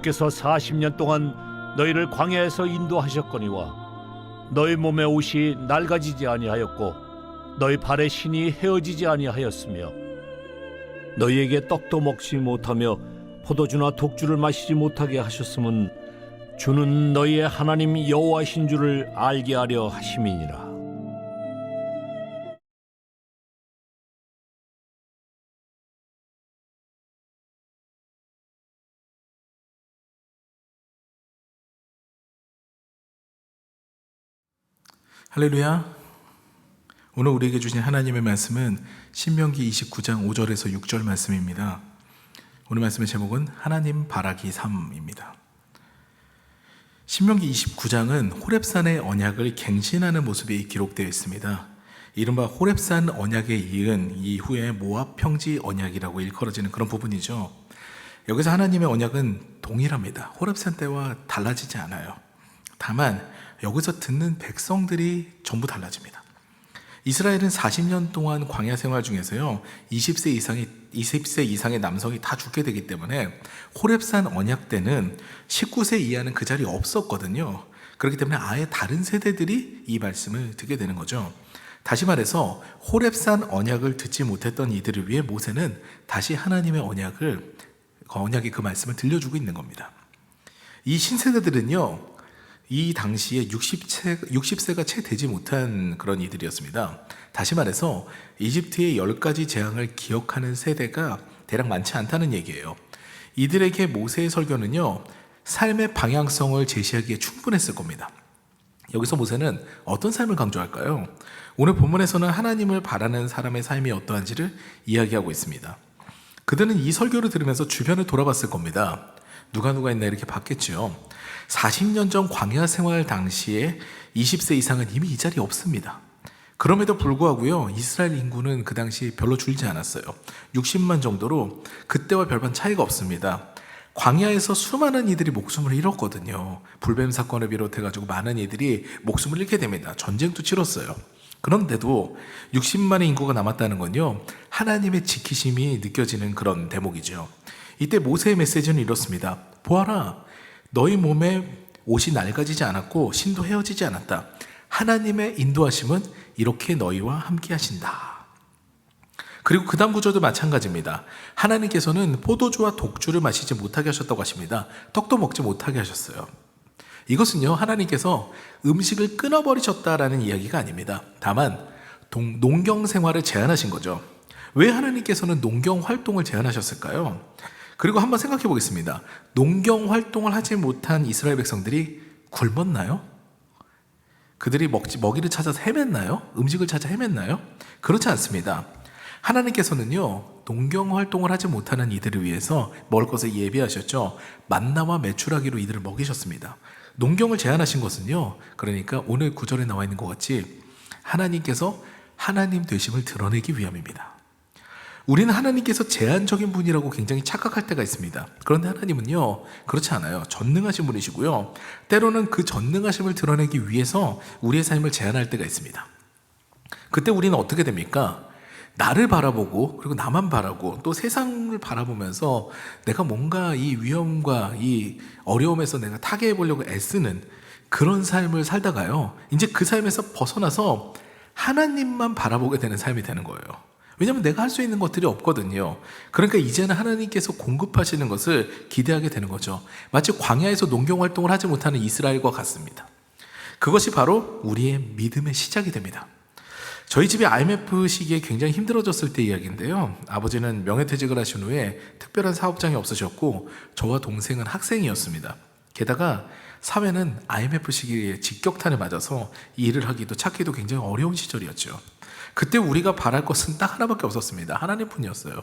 주께서 40년 동안 너희를 광야에서 인도하셨거니와 너희 몸의 옷이 낡아지지 아니하였고 너희 발의 신이 헤어지지 아니하였으며 너희에게 떡도 먹지 못하며 포도주나 독주를 마시지 못하게 하셨음은 주는 너희의 하나님 여호와신 줄을 알게 하려 하심이니라. 할렐루야. 오늘 우리에게 주신 하나님의 말씀은 신명기 29장 5절에서 6절 말씀입니다. 오늘 말씀의 제목은 하나님 바라기 3입니다. 신명기 29장은 호렙산의 언약을 갱신하는 모습이 기록되어 있습니다. 이른바 호렙산 언약에 이은 이후에 모압 평지 언약이라고 일컬어지는 그런 부분이죠. 여기서 하나님의 언약은 동일합니다. 호렙산 때와 달라지지 않아요. 다만 여기서 듣는 백성들이 전부 달라집니다. 이스라엘은 40년 동안 광야 생활 중에서요 20세 이상의 남성이 다 죽게 되기 때문에 호렙산 언약 때는 19세 이하는 그 자리에 없었거든요. 그렇기 때문에 아예 다른 세대들이 이 말씀을 듣게 되는 거죠. 다시 말해서 호렙산 언약을 듣지 못했던 이들을 위해 모세는 다시 하나님의 언약의 그 말씀을 들려주고 있는 겁니다. 이 신세대들은요 이 당시에 60세가 채 되지 못한 그런 이들이었습니다. 다시 말해서 이집트의 10가지 재앙을 기억하는 세대가 대략 많지 않다는 얘기예요. 이들에게 모세의 설교는요 삶의 방향성을 제시하기에 충분했을 겁니다. 여기서 모세는 어떤 삶을 강조할까요? 오늘 본문에서는 하나님을 바라는 사람의 삶이 어떠한지를 이야기하고 있습니다. 그들은 이 설교를 들으면서 주변을 돌아봤을 겁니다. 누가 있나 이렇게 봤겠죠. 40년 전 광야 생활 당시에 20세 이상은 이미 이 자리에 없습니다. 그럼에도 불구하고요 이스라엘 인구는 그 당시 별로 줄지 않았어요. 60만 정도로 그때와 별반 차이가 없습니다. 광야에서 수많은 이들이 목숨을 잃었거든요. 불뱀 사건을 비롯해가지고 많은 이들이 목숨을 잃게 됩니다. 전쟁도 치렀어요. 그런데도 60만의 인구가 남았다는 건요 하나님의 지키심이 느껴지는 그런 대목이죠. 이때 모세의 메시지는 이렇습니다. 보아라, 너희 몸에 옷이 낡아지지 않았고 신도 헤어지지 않았다. 하나님의 인도하심은 이렇게 너희와 함께 하신다. 그리고 그 다음 구절도 마찬가지입니다. 하나님께서는 포도주와 독주를 마시지 못하게 하셨다고 하십니다. 떡도 먹지 못하게 하셨어요. 이것은요 하나님께서 음식을 끊어버리셨다라는 이야기가 아닙니다. 다만 농경 생활을 제한하신 거죠. 왜 하나님께서는 농경 활동을 제한하셨을까요? 그리고 한번 생각해 보겠습니다. 농경 활동을 하지 못한 이스라엘 백성들이 굶었나요? 그들이 먹이를 찾아서 헤맸나요? 음식을 찾아 헤맸나요? 그렇지 않습니다. 하나님께서는요 농경 활동을 하지 못하는 이들을 위해서 먹을 것을 예비하셨죠. 만나와 메추라기로 이들을 먹이셨습니다. 농경을 제한하신 것은요 그러니까 오늘 구절에 나와 있는 것 같이 하나님께서 하나님 되심을 드러내기 위함입니다. 우리는 하나님께서 제한적인 분이라고 굉장히 착각할 때가 있습니다. 그런데 하나님은요 그렇지 않아요. 전능하신 분이시고요 때로는 그 전능하심을 드러내기 위해서 우리의 삶을 제한할 때가 있습니다. 그때 우리는 어떻게 됩니까? 나를 바라보고 그리고 나만 바라고 또 세상을 바라보면서 내가 뭔가 이 위험과 이 어려움에서 내가 타개해 보려고 애쓰는 그런 삶을 살다가요 이제 그 삶에서 벗어나서 하나님만 바라보게 되는 삶이 되는 거예요. 왜냐하면 내가 할 수 있는 것들이 없거든요. 그러니까 이제는 하나님께서 공급하시는 것을 기대하게 되는 거죠. 마치 광야에서 농경활동을 하지 못하는 이스라엘과 같습니다. 그것이 바로 우리의 믿음의 시작이 됩니다. 저희 집이 IMF 시기에 굉장히 힘들어졌을 때 이야기인데요. 아버지는 명예퇴직을 하신 후에 특별한 사업장이 없으셨고 저와 동생은 학생이었습니다. 게다가 사회는 IMF 시기에 직격탄을 맞아서 일을 하기도 찾기도 굉장히 어려운 시절이었죠. 그때 우리가 바랄 것은 딱 하나밖에 없었습니다. 하나님뿐이었어요.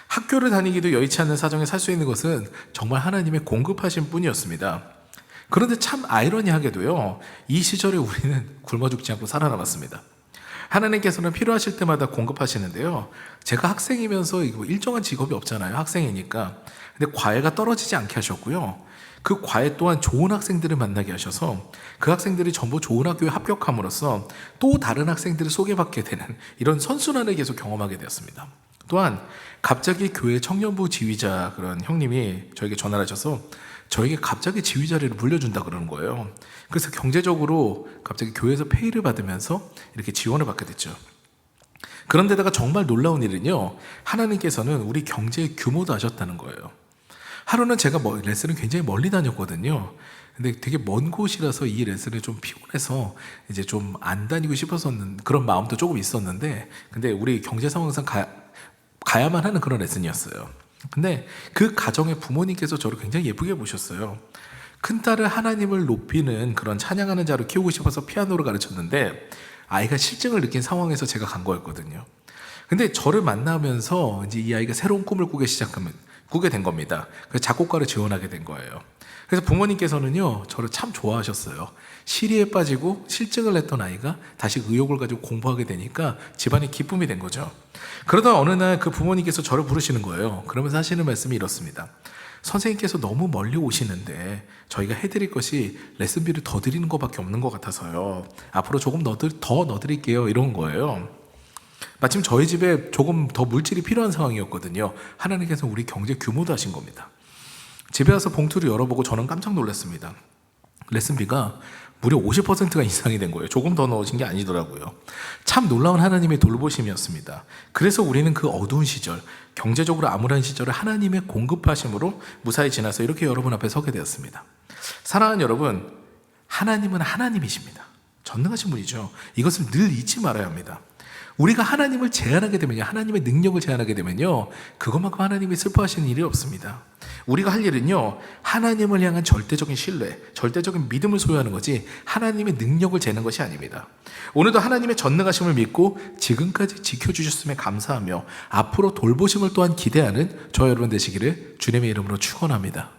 학교를 다니기도 여의치 않는 사정에 살 수 있는 것은 정말 하나님의 공급하신 뿐이었습니다. 그런데 참 아이러니하게도요 이 시절에 우리는 굶어 죽지 않고 살아남았습니다. 하나님께서는 필요하실 때마다 공급하시는데요 제가 학생이면서 일정한 직업이 없잖아요. 학생이니까. 근데 과외가 떨어지지 않게 하셨고요 그 과외 또한 좋은 학생들을 만나게 하셔서 그 학생들이 전부 좋은 학교에 합격함으로써 또 다른 학생들을 소개받게 되는 이런 선순환을 계속 경험하게 되었습니다. 또한 갑자기 교회 청년부 지휘자 그런 형님이 저에게 전화를 하셔서 저에게 갑자기 지휘 자리를 물려준다 그러는 거예요. 그래서 경제적으로 갑자기 교회에서 페이를 받으면서 이렇게 지원을 받게 됐죠. 그런데다가 정말 놀라운 일은요, 하나님께서는 우리 경제의 규모도 아셨다는 거예요. 하루는 제가 레슨을 굉장히 멀리 다녔거든요. 근데 되게 먼 곳이라서 이 레슨이 좀 피곤해서 이제 좀 안 다니고 싶었었는 그런 마음도 조금 있었는데, 근데 우리 경제 상황상 가야만 하는 그런 레슨이었어요. 근데 그 가정의 부모님께서 저를 굉장히 예쁘게 보셨어요. 큰딸을 하나님을 높이는 그런 찬양하는 자로 키우고 싶어서 피아노를 가르쳤는데 아이가 실증을 느낀 상황에서 제가 간 거였거든요. 근데 저를 만나면서 이제 이 아이가 새로운 꿈을 꾸게 된 겁니다. 그래서 작곡가를 지원하게 된 거예요. 그래서 부모님께서는요, 저를 참 좋아하셨어요. 시리에 빠지고 실증을 냈던 아이가 다시 의욕을 가지고 공부하게 되니까 집안에 기쁨이 된 거죠. 그러다 어느 날 그 부모님께서 저를 부르시는 거예요. 그러면서 하시는 말씀이 이렇습니다. 선생님께서 너무 멀리 오시는데 저희가 해드릴 것이 레슨비를 더 드리는 것밖에 없는 것 같아서요. 앞으로 조금 더 넣어드릴게요. 이런 거예요. 마침 저희 집에 조금 더 물질이 필요한 상황이었거든요. 하나님께서 우리 경제 규모도 하신 겁니다. 집에 와서 봉투를 열어보고 저는 깜짝 놀랐습니다. 레슨비가 무려 50%가 이상이 된 거예요. 조금 더 넣으신 게 아니더라고요. 참 놀라운 하나님의 돌보심이었습니다. 그래서 우리는 그 어두운 시절, 경제적으로 암울한 시절을 하나님의 공급하심으로 무사히 지나서 이렇게 여러분 앞에 서게 되었습니다. 사랑하는 여러분, 하나님은 하나님이십니다. 전능하신 분이죠. 이것을 늘 잊지 말아야 합니다. 우리가 하나님을 제한하게 되면요, 하나님의 능력을 제한하게 되면요, 그것만큼 하나님이 슬퍼하시는 일이 없습니다. 우리가 할 일은요, 하나님을 향한 절대적인 신뢰, 절대적인 믿음을 소유하는 거지 하나님의 능력을 재는 것이 아닙니다. 오늘도 하나님의 전능하심을 믿고 지금까지 지켜주셨음에 감사하며 앞으로 돌보심을 또한 기대하는 저 여러분 되시기를 주님의 이름으로 축원합니다.